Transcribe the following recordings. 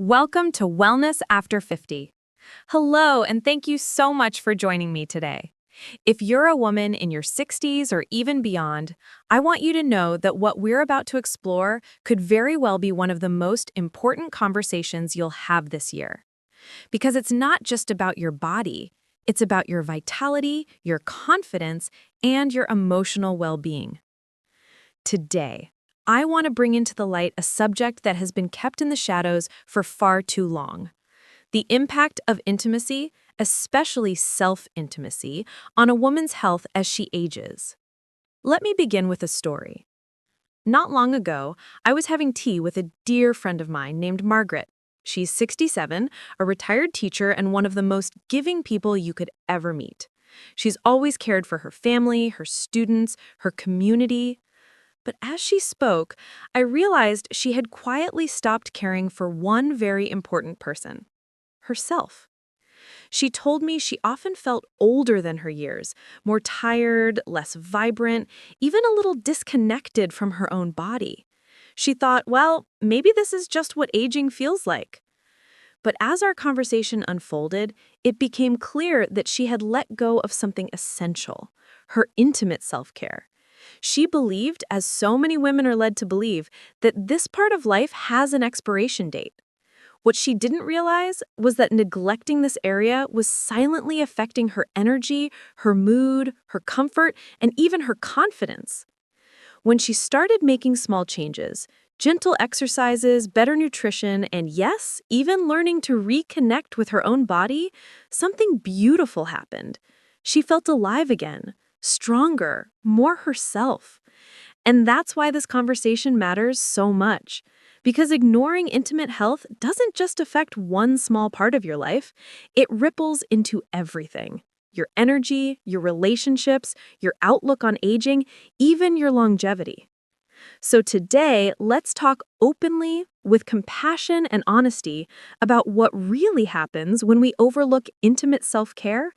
Welcome to Wellness After 50. Hello, and thank you so much for joining me today. If you're a woman in your 60s or even beyond, I want you to know that what we're about to explore could very well be one of the most important conversations you'll have this year. Because it's not just about your body, it's about your vitality, your confidence, and your emotional well-being. Today, I want to bring into the light a subject that has been kept in the shadows for far too long. The impact of intimacy, especially self-intimacy, on a woman's health as she ages. Let me begin with a story. Not long ago, I was having tea with a dear friend of mine named Margaret. She's 67, a retired teacher and one of the most giving people you could ever meet. She's always cared for her family, her students, her community. But as she spoke, I realized she had quietly stopped caring for one very important person: herself. She told me she often felt older than her years, more tired, less vibrant, even a little disconnected from her own body. She thought, well, maybe this is just what aging feels like. But as our conversation unfolded, it became clear that she had let go of something essential: her intimate self-care. She believed, as so many women are led to believe, that this part of life has an expiration date. What she didn't realize was that neglecting this area was silently affecting her energy, her mood, her comfort, and even her confidence. When she started making small changes, gentle exercises, better nutrition, and yes, even learning to reconnect with her own body, something beautiful happened. She felt alive again, stronger, more herself. And that's why this conversation matters so much. Because ignoring intimate health doesn't just affect one small part of your life, it ripples into everything. Your energy, your relationships, your outlook on aging, even your longevity. So today, let's talk openly, with compassion and honesty, about what really happens when we overlook intimate self-care,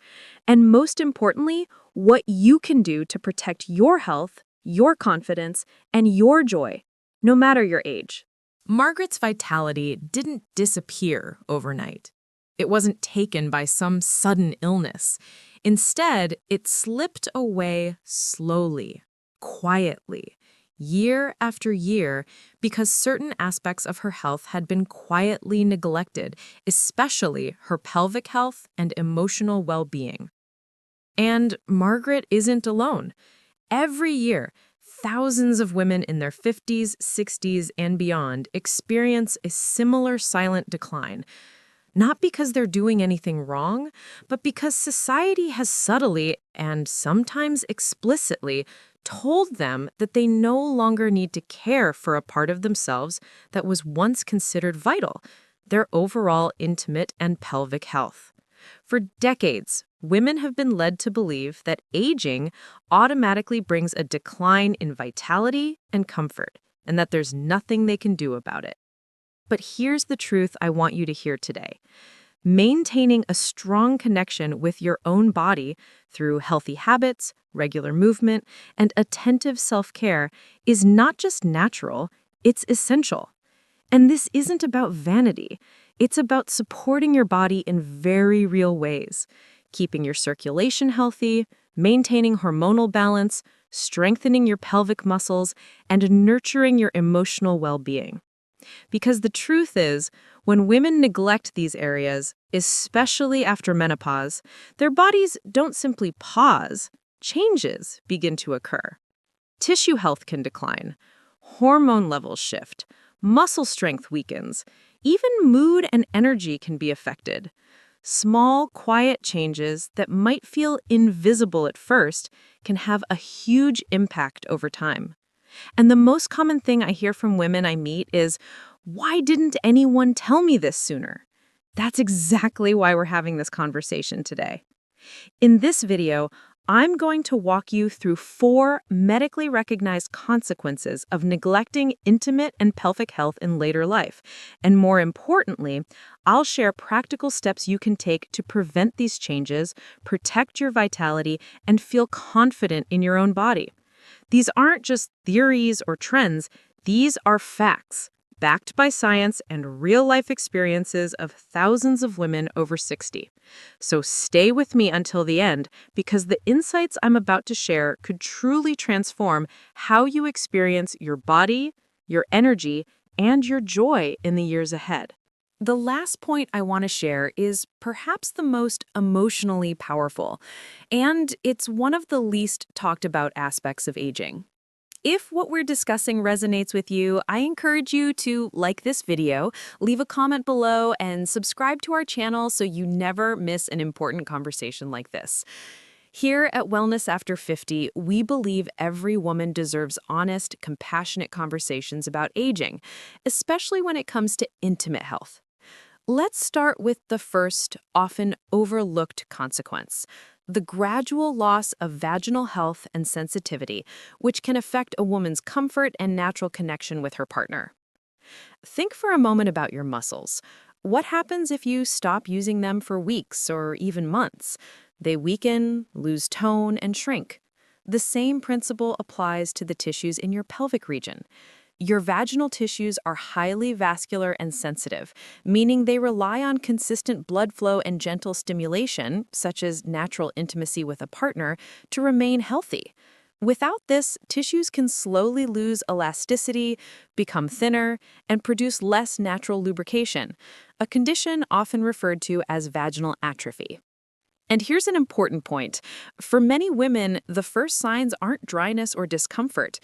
and most importantly, what you can do to protect your health, your confidence, and your joy, no matter your age. Margaret's vitality didn't disappear overnight. It wasn't taken by some sudden illness. Instead, it slipped away slowly, quietly, year after year, because certain aspects of her health had been quietly neglected, especially her pelvic health and emotional well-being. And Margaret isn't alone. Every year, thousands of women in their 50s, 60s, and beyond experience a similar silent decline. Not because they're doing anything wrong, but because society has subtly, and sometimes explicitly, told them that they no longer need to care for a part of themselves that was once considered vital: their overall intimate and pelvic health. For decades, women have been led to believe that aging automatically brings a decline in vitality and comfort, and that there's nothing they can do about it. But here's the truth I want you to hear today. Maintaining a strong connection with your own body through healthy habits, regular movement, and attentive self-care is not just natural, it's essential. And this isn't about vanity. It's about supporting your body in very real ways: keeping your circulation healthy, maintaining hormonal balance, strengthening your pelvic muscles, and nurturing your emotional well-being. Because the truth is, when women neglect these areas, especially after menopause, their bodies don't simply pause. Changes begin to occur. Tissue health can decline, hormone levels shift, muscle strength weakens, even mood and energy can be affected. Small, quiet changes that might feel invisible at first can have a huge impact over time. And the most common thing I hear from women I meet is, "Why didn't anyone tell me this sooner?" That's exactly why we're having this conversation today. In this video, I'm going to walk you through 4 medically recognized consequences of neglecting intimate and pelvic health in later life. And more importantly, I'll share practical steps you can take to prevent these changes, protect your vitality, and feel confident in your own body. These aren't just theories or trends, these are facts. backed by science and real-life experiences of thousands of women over 60. So stay with me until the end, because the insights I'm about to share could truly transform how you experience your body, your energy, and your joy in the years ahead. The last point I want to share is perhaps the most emotionally powerful, and it's one of the least talked about aspects of aging. If what we're discussing resonates with you, I encourage you to like this video, leave a comment below, and subscribe to our channel so you never miss an important conversation like this. Here at Wellness After 50, we believe every woman deserves honest, compassionate conversations about aging, especially when it comes to intimate health. Let's start with the first, often overlooked consequence: the gradual loss of vaginal health and sensitivity, which can affect a woman's comfort and natural connection with her partner. Think for a moment about your muscles. What happens if you stop using them for weeks or even months? They weaken, lose tone, and shrink. The same principle applies to the tissues in your pelvic region. Your vaginal tissues are highly vascular and sensitive, meaning they rely on consistent blood flow and gentle stimulation, such as natural intimacy with a partner, to remain healthy. Without this, tissues can slowly lose elasticity, become thinner, and produce less natural lubrication, a condition often referred to as vaginal atrophy. And here's an important point. For many women, the first signs aren't dryness or discomfort.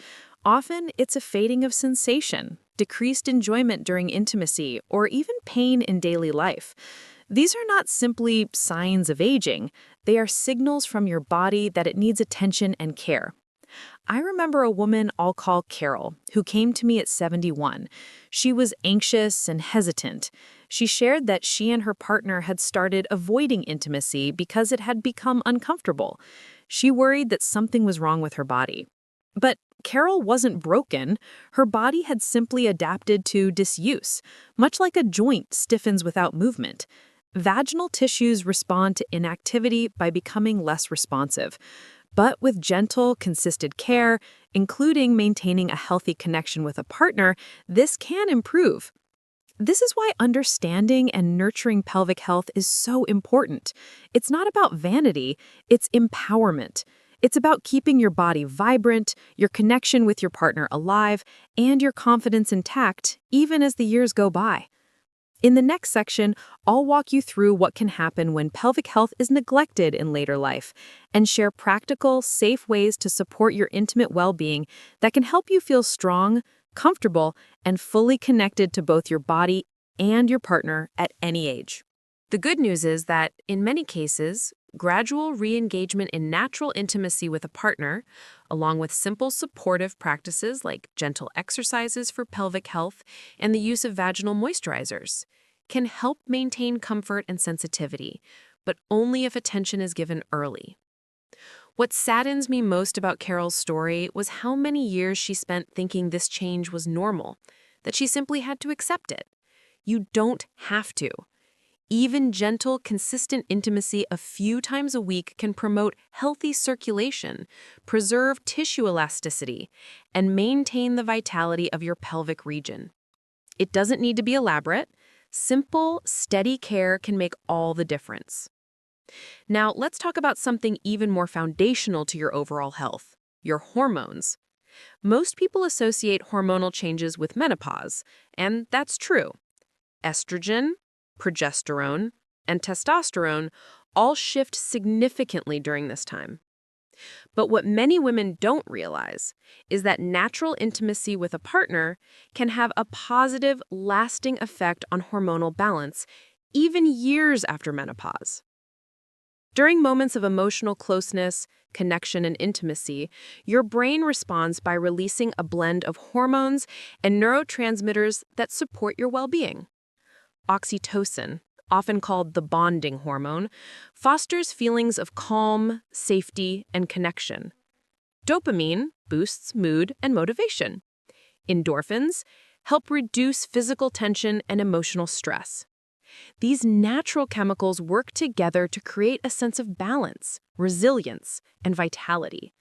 Often, it's a fading of sensation, decreased enjoyment during intimacy, or even pain in daily life. These are not simply signs of aging. They are signals from your body that it needs attention and care. I remember a woman I'll call Carol, who came to me at 71. She was anxious and hesitant. She shared that she and her partner had started avoiding intimacy because it had become uncomfortable. She worried that something was wrong with her body. But Carol wasn't broken. Her body had simply adapted to disuse, much like a joint stiffens without movement. Vaginal tissues respond to inactivity by becoming less responsive. But with gentle, consistent care, including maintaining a healthy connection with a partner, this can improve. This is why understanding and nurturing pelvic health is so important. It's not about vanity, it's empowerment. It's about keeping your body vibrant, your connection with your partner alive, and your confidence intact, even as the years go by. In the next section, I'll walk you through what can happen when pelvic health is neglected in later life, and share practical, safe ways to support your intimate well-being that can help you feel strong, comfortable, and fully connected to both your body and your partner at any age. The good news is that, in many cases, gradual re-engagement in natural intimacy with a partner, along with simple supportive practices like gentle exercises for pelvic health and the use of vaginal moisturizers, can help maintain comfort and sensitivity, but only if attention is given early. What saddens me most about Carol's story was how many years she spent thinking this change was normal, that she simply had to accept it. You don't have to. Even gentle, consistent intimacy a few times a week can promote healthy circulation, preserve tissue elasticity, and maintain the vitality of your pelvic region. It doesn't need to be elaborate. Simple, steady care can make all the difference. Now, let's talk about something even more foundational to your overall health: your hormones. Most people associate hormonal changes with menopause, and that's true. Estrogen, progesterone, and testosterone all shift significantly during this time. But what many women don't realize is that natural intimacy with a partner can have a positive, lasting effect on hormonal balance, even years after menopause. During moments of emotional closeness, connection, and intimacy, your brain responds by releasing a blend of hormones and neurotransmitters that support your well-being. Oxytocin, often called the bonding hormone, fosters feelings of calm, safety, and connection. Dopamine boosts mood and motivation. Endorphins help reduce physical tension and emotional stress. These natural chemicals work together to create a sense of balance, resilience, and vitality.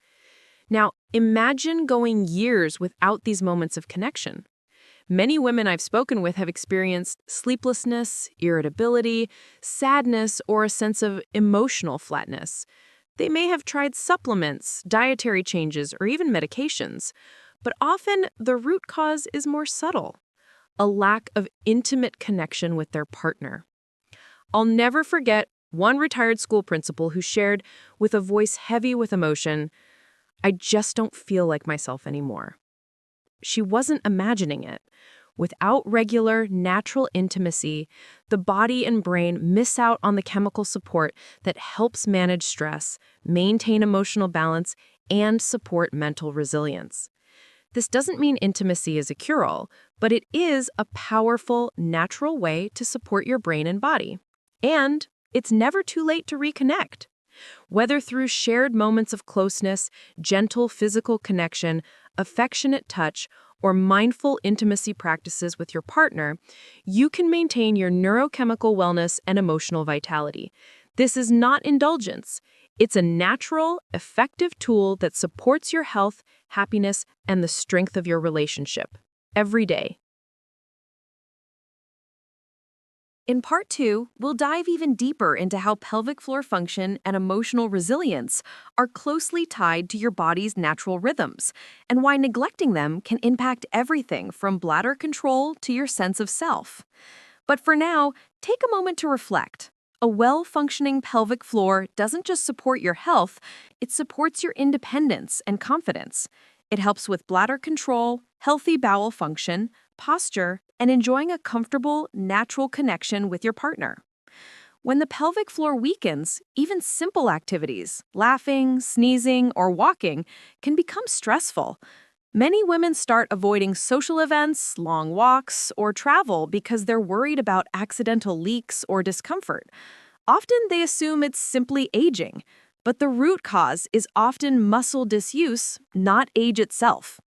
Now, imagine going years without these moments of connection. Many women I've spoken with have experienced sleeplessness, irritability, sadness, or a sense of emotional flatness. They may have tried supplements, dietary changes, or even medications, but often the root cause is more subtle: a lack of intimate connection with their partner. I'll never forget one retired school principal who shared, with a voice heavy with emotion, "I just don't feel like myself anymore." She wasn't imagining it. Without regular, natural intimacy, the body and brain miss out on the chemical support that helps manage stress, maintain emotional balance, and support mental resilience. This doesn't mean intimacy is a cure-all, but it is a powerful, natural way to support your brain and body. And it's never too late to reconnect. Whether through shared moments of closeness, gentle physical connection, affectionate touch, or mindful intimacy practices with your partner, you can maintain your neurochemical wellness and emotional vitality. This is not indulgence. It's a natural, effective tool that supports your health, happiness, and the strength of your relationship every day. In Part 2, we'll dive even deeper into how pelvic floor function and emotional resilience are closely tied to your body's natural rhythms, and why neglecting them can impact everything from bladder control to your sense of self. But for now, take a moment to reflect. A well-functioning pelvic floor doesn't just support your health, it supports your independence and confidence. It helps with bladder control, healthy bowel function, posture, and enjoying a comfortable, natural connection with your partner. When the pelvic floor weakens, even simple activities, laughing, sneezing, or walking, can become stressful. Many women start avoiding social events, long walks, or travel because they're worried about accidental leaks or discomfort. Often they assume it's simply aging, but the root cause is often muscle disuse, not age itself.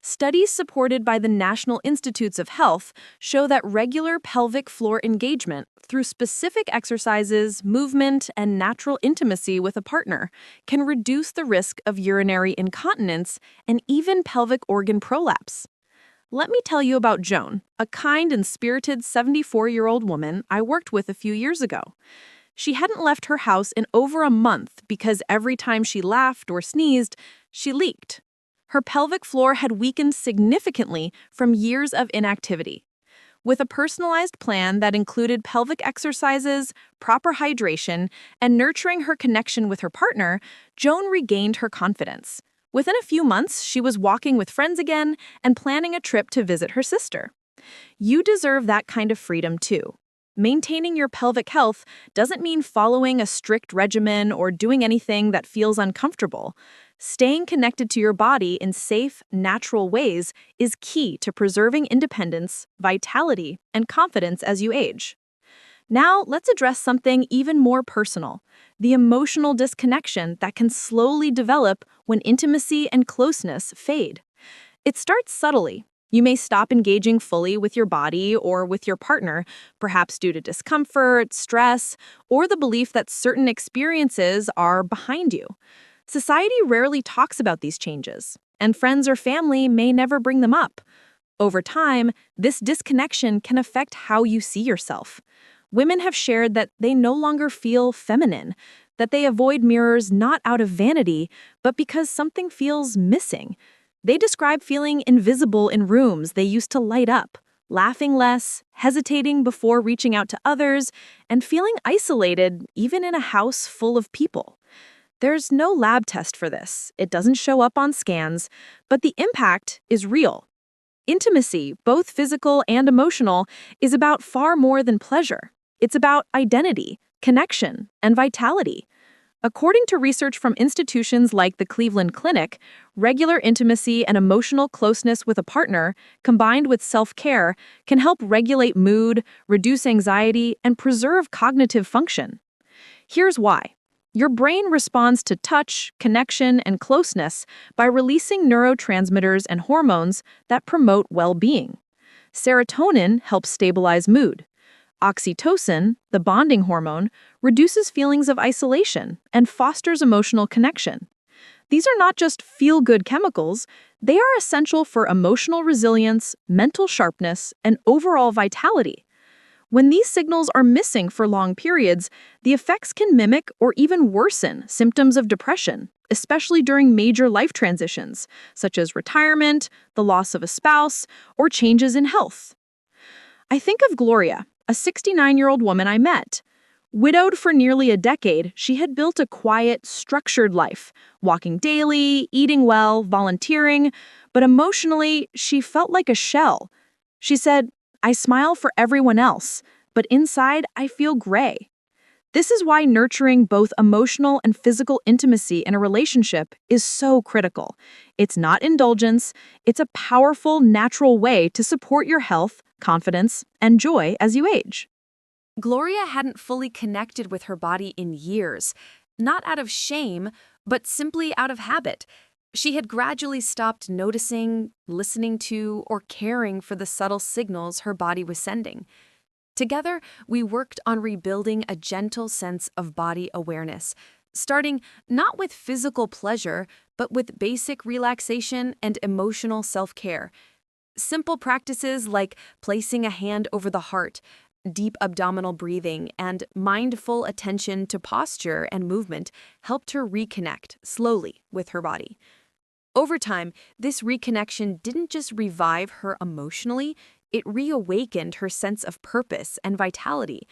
Studies supported by the National Institutes of Health show that regular pelvic floor engagement through specific exercises, movement, and natural intimacy with a partner can reduce the risk of urinary incontinence and even pelvic organ prolapse. Let me tell you about Joan, a kind and spirited 74-year-old woman I worked with a few years ago. She hadn't left her house in over a month because every time she laughed or sneezed, she leaked. Her pelvic floor had weakened significantly from years of inactivity. With a personalized plan that included pelvic exercises, proper hydration, and nurturing her connection with her partner, Joan regained her confidence. Within a few months, she was walking with friends again and planning a trip to visit her sister. You deserve that kind of freedom too. Maintaining your pelvic health doesn't mean following a strict regimen or doing anything that feels uncomfortable. Staying connected to your body in safe, natural ways is key to preserving independence, vitality, and confidence as you age. Now, let's address something even more personal: the emotional disconnection that can slowly develop when intimacy and closeness fade. It starts subtly. You may stop engaging fully with your body or with your partner, perhaps due to discomfort, stress, or the belief that certain experiences are behind you. Society rarely talks about these changes, and friends or family may never bring them up. Over time, this disconnection can affect how you see yourself. Women have shared that they no longer feel feminine, that they avoid mirrors not out of vanity, but because something feels missing. They describe feeling invisible in rooms they used to light up, laughing less, hesitating before reaching out to others, and feeling isolated even in a house full of people. There's no lab test for this. It doesn't show up on scans, but the impact is real. Intimacy, both physical and emotional, is about far more than pleasure. It's about identity, connection, and vitality. According to research from institutions like the Cleveland Clinic, regular intimacy and emotional closeness with a partner, combined with self-care, can help regulate mood, reduce anxiety, and preserve cognitive function. Here's why. Your brain responds to touch, connection, and closeness by releasing neurotransmitters and hormones that promote well-being. Serotonin helps stabilize mood. Oxytocin, the bonding hormone, reduces feelings of isolation and fosters emotional connection. These are not just feel-good chemicals, they are essential for emotional resilience, mental sharpness, and overall vitality. When these signals are missing for long periods, the effects can mimic or even worsen symptoms of depression, especially during major life transitions, such as retirement, the loss of a spouse, or changes in health. I think of Gloria, a 69-year-old woman I met. Widowed for nearly a decade, she had built a quiet, structured life, walking daily, eating well, volunteering, but emotionally, she felt like a shell. She said, "I smile for everyone else, but inside I feel gray." This is why nurturing both emotional and physical intimacy in a relationship is so critical. It's not indulgence, it's a powerful, natural way to support your health, confidence, and joy as you age. Gloria hadn't fully connected with her body in years, not out of shame, but simply out of habit. She had gradually stopped noticing, listening to, or caring for the subtle signals her body was sending. Together, we worked on rebuilding a gentle sense of body awareness, starting not with physical pleasure, but with basic relaxation and emotional self-care. Simple practices like placing a hand over the heart, deep abdominal breathing, and mindful attention to posture and movement helped her reconnect slowly with her body. Over time, this reconnection didn't just revive her emotionally, it reawakened her sense of purpose and vitality.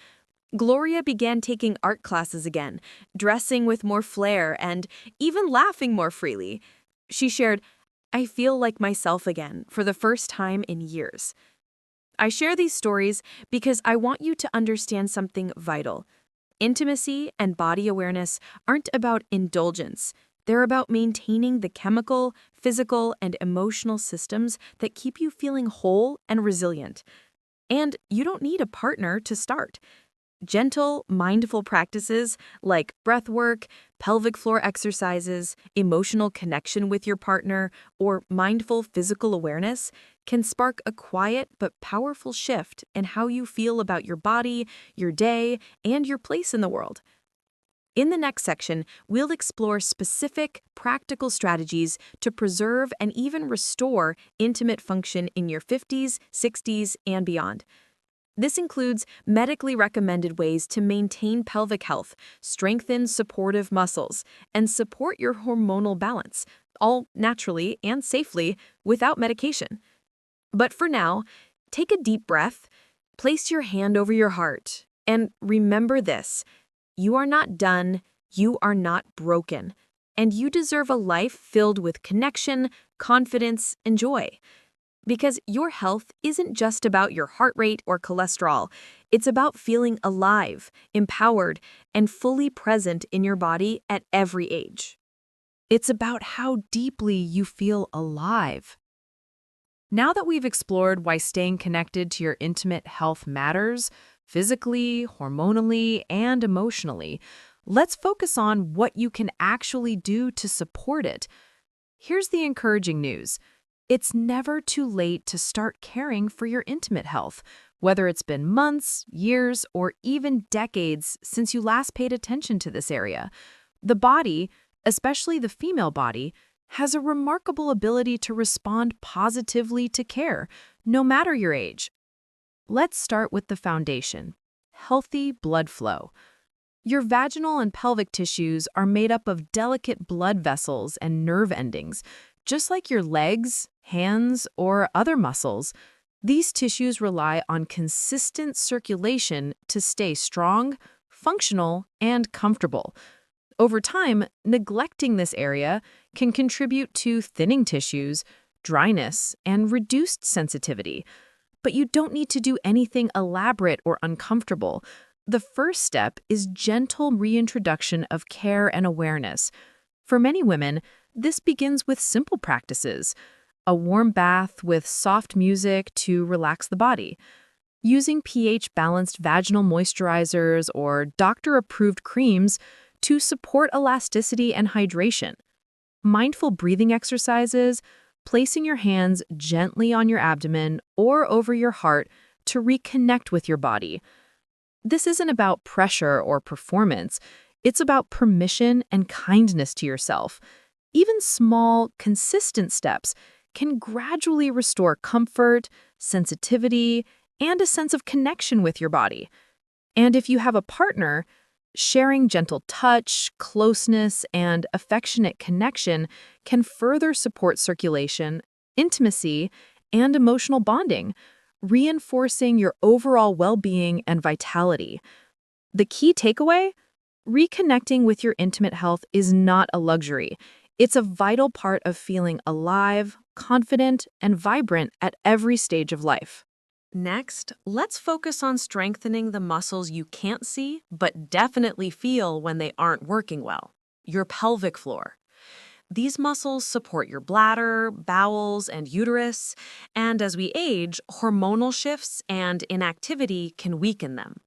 Gloria began taking art classes again, dressing with more flair, and even laughing more freely. She shared, "I feel like myself again for the first time in years." I share these stories because I want you to understand something vital. Intimacy and body awareness aren't about indulgence. They're about maintaining the chemical, physical, and emotional systems that keep you feeling whole and resilient. And you don't need a partner to start. Gentle, mindful practices like breath work, pelvic floor exercises, emotional connection with your partner, or mindful physical awareness can spark a quiet but powerful shift in how you feel about your body, your day, and your place in the world. In the next section, we'll explore specific, practical strategies to preserve and even restore intimate function in your 50s, 60s, and beyond. This includes medically recommended ways to maintain pelvic health, strengthen supportive muscles, and support your hormonal balance, all naturally and safely without medication. But for now, take a deep breath, place your hand over your heart, and remember this: you are not done, you are not broken, and you deserve a life filled with connection, confidence, and joy. Because your health isn't just about your heart rate or cholesterol. It's about feeling alive, empowered, and fully present in your body at every age. It's about how deeply you feel alive. Now that we've explored why staying connected to your intimate health matters, physically, hormonally, and emotionally, let's focus on what you can actually do to support it. Here's the encouraging news. It's never too late to start caring for your intimate health, whether it's been months, years, or even decades since you last paid attention to this area. The body, especially the female body, has a remarkable ability to respond positively to care, no matter your age. Let's start with the foundation: healthy blood flow. Your vaginal and pelvic tissues are made up of delicate blood vessels and nerve endings. Just like your legs, hands, or other muscles, these tissues rely on consistent circulation to stay strong, functional, and comfortable. Over time, neglecting this area can contribute to thinning tissues, dryness, and reduced sensitivity. But you don't need to do anything elaborate or uncomfortable. The first step is gentle reintroduction of care and awareness. For many women, this begins with simple practices: a warm bath with soft music to relax the body, using pH-balanced vaginal moisturizers or doctor-approved creams to support elasticity and hydration, mindful breathing exercises, placing your hands gently on your abdomen or over your heart to reconnect with your body. This isn't about pressure or performance. It's about permission and kindness to yourself. Even small, consistent steps can gradually restore comfort, sensitivity, and a sense of connection with your body. And if you have a partner, sharing gentle touch, closeness, and affectionate connection can further support circulation, intimacy, and emotional bonding, reinforcing your overall well-being and vitality. The key takeaway? Reconnecting with your intimate health is not a luxury. It's a vital part of feeling alive, confident, and vibrant at every stage of life. Next, let's focus on strengthening the muscles you can't see but definitely feel when they aren't working well. Your pelvic floor. These muscles support your bladder, bowels, and uterus, and as we age, hormonal shifts and inactivity can weaken them.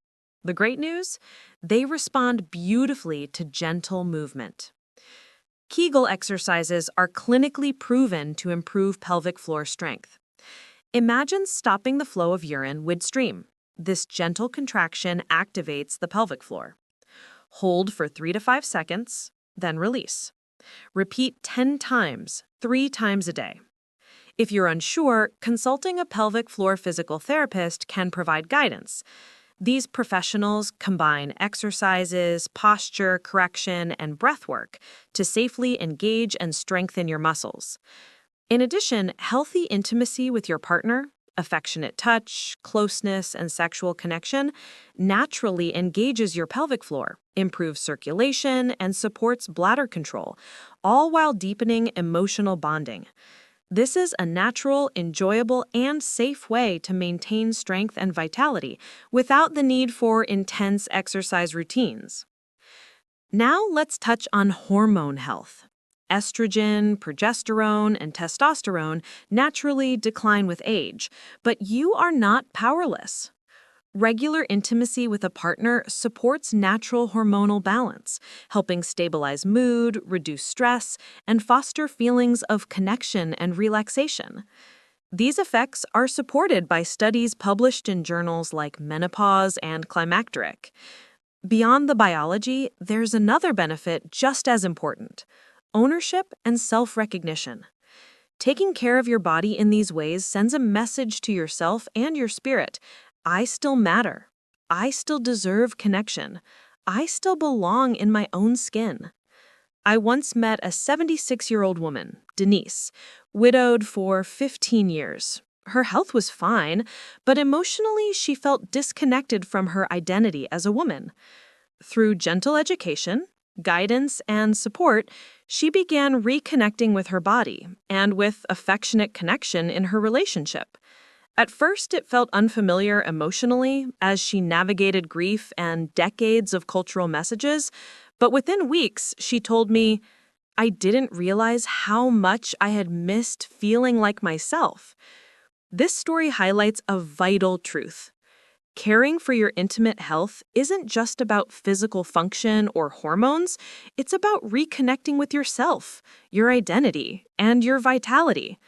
The great news? They respond beautifully to gentle movement. Kegel exercises are clinically proven to improve pelvic floor strength. Imagine stopping the flow of urine midstream. This gentle contraction activates the pelvic floor. Hold for 3 to 5 seconds, then release. Repeat 10 times, 3 times a day. If you're unsure, consulting a pelvic floor physical therapist can provide guidance. These professionals combine exercises, posture correction, and breath work to safely engage and strengthen your muscles. In addition, healthy intimacy with your partner, affectionate touch, closeness, and sexual connection naturally engages your pelvic floor, improves circulation, and supports bladder control, all while deepening emotional bonding. This is a natural, enjoyable, and safe way to maintain strength and vitality without the need for intense exercise routines. Now let's touch on hormone health. Estrogen, progesterone, and testosterone naturally decline with age, but you are not powerless. Regular intimacy with a partner supports natural hormonal balance, helping stabilize mood, reduce stress, and foster feelings of connection and relaxation. These effects are supported by studies published in journals like Menopause and Climacteric. Beyond the biology, there's another benefit just as important: ownership and self-recognition. Taking care of your body in these ways sends a message to yourself and your spirit. I still matter. I still deserve connection. I still belong in my own skin. I once met a 76-year-old woman, Denise, widowed for 15 years. Her health was fine, but emotionally she felt disconnected from her identity as a woman. Through gentle education, guidance, and support, she began reconnecting with her body and with affectionate connection in her relationship. At first, it felt unfamiliar emotionally as she navigated grief and decades of cultural messages, but within weeks, she told me, I didn't realize how much I had missed feeling like myself. This story highlights a vital truth. Caring for your intimate health isn't just about physical function or hormones, it's about reconnecting with yourself, your identity, and your vitality.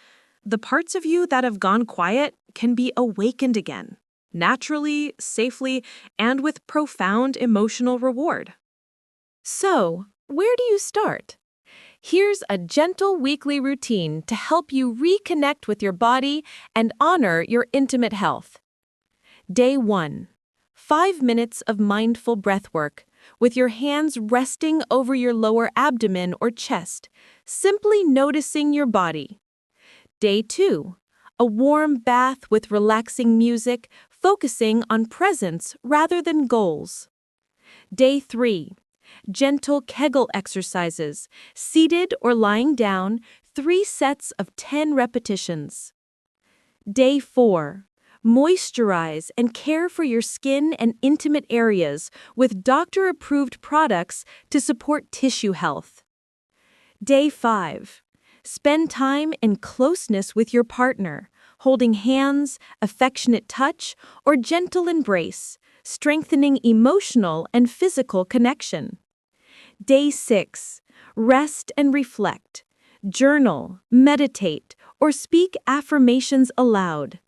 The parts of you that have gone quiet can be awakened again, naturally, safely, and with profound emotional reward. So, where do you start? Here's a gentle weekly routine to help you reconnect with your body and honor your intimate health. Day 1. 5 minutes of mindful breath work, with your hands resting over your lower abdomen or chest, simply noticing your body. Day 2. A warm bath with relaxing music, focusing on presence rather than goals. Day 3. Gentle Kegel exercises, seated or lying down, 3 sets of 10 repetitions. Day 4. Moisturize and care for your skin and intimate areas with doctor-approved products to support tissue health. Day 5. Spend time in closeness with your partner, holding hands, affectionate touch, or gentle embrace, strengthening emotional and physical connection. Day 6. Rest and reflect. Journal, meditate, or speak affirmations aloud.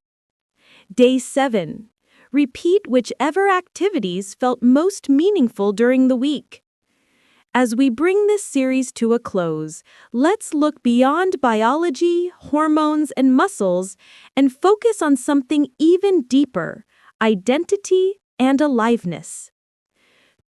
Day 7. Repeat whichever activities felt most meaningful during the week. As we bring this series to a close, let's look beyond biology, hormones, and muscles and focus on something even deeper: identity and aliveness.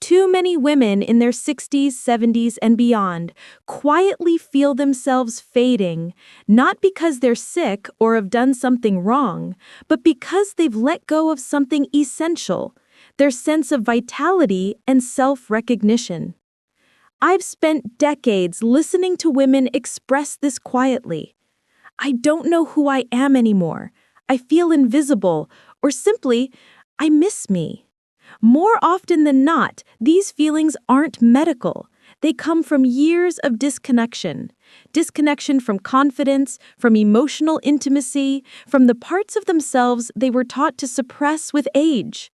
Too many women in their 60s, 70s, and beyond quietly feel themselves fading, not because they're sick or have done something wrong, but because they've let go of something essential: their sense of vitality and self-recognition. I've spent decades listening to women express this quietly. I don't know who I am anymore. I feel invisible, or simply, I miss me. More often than not, these feelings aren't medical. They come from years of disconnection. Disconnection from confidence, from emotional intimacy, from the parts of themselves they were taught to suppress with age.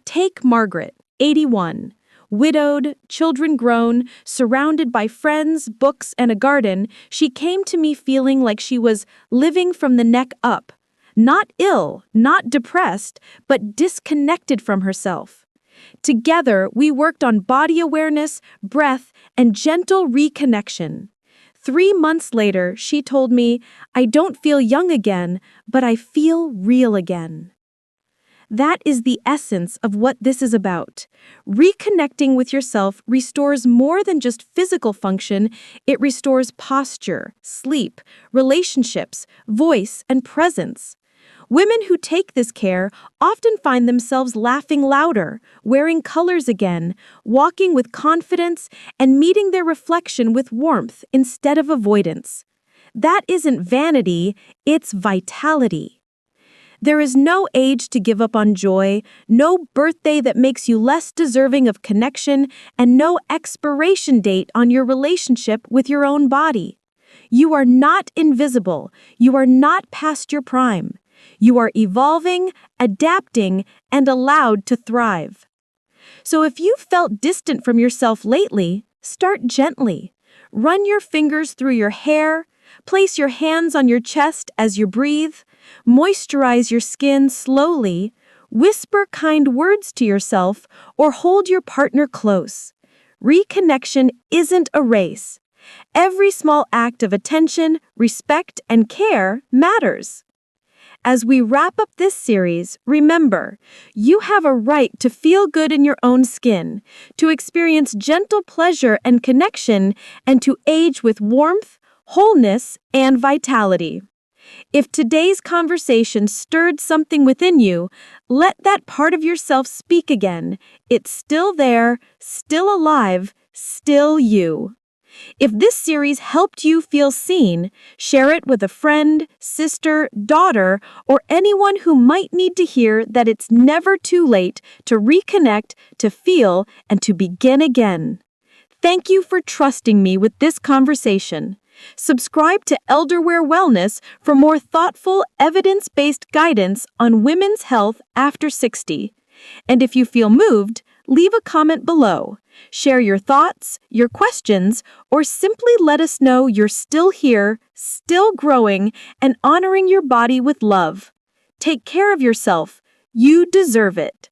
Take Margaret, 81. Widowed, children grown, surrounded by friends, books, and a garden, she came to me feeling like she was living from the neck up. Not ill, not depressed, but disconnected from herself. Together, we worked on body awareness, breath, and gentle reconnection. 3 months later, she told me, "I don't feel young again, but I feel real again." That is the essence of what this is about. Reconnecting with yourself restores more than just physical function. It restores posture, sleep, relationships, voice, and presence. Women who take this care often find themselves laughing louder, wearing colors again, walking with confidence, and meeting their reflection with warmth instead of avoidance. That isn't vanity, it's vitality. There is no age to give up on joy, no birthday that makes you less deserving of connection, and no expiration date on your relationship with your own body. You are not invisible. You are not past your prime. You are evolving, adapting, and allowed to thrive. So if you've felt distant from yourself lately, start gently. Run your fingers through your hair. Place your hands on your chest as you breathe. Moisturize your skin slowly. Whisper kind words to yourself or hold your partner close. Reconnection isn't a race. Every small act of attention, respect, and care matters. As we wrap up this series, remember, you have a right to feel good in your own skin, to experience gentle pleasure and connection, and to age with warmth, wholeness, and vitality. If today's conversation stirred something within you, let that part of yourself speak again. It's still there, still alive, still you. If this series helped you feel seen, share it with a friend, sister, daughter, or anyone who might need to hear that it's never too late to reconnect, to feel, and to begin again. Thank you for trusting me with this conversation. Subscribe to Elderwear Wellness for more thoughtful, evidence-based guidance on women's health after 60. And if you feel moved, leave a comment below. Share your thoughts, your questions, or simply let us know you're still here, still growing, and honoring your body with love. Take care of yourself. You deserve it.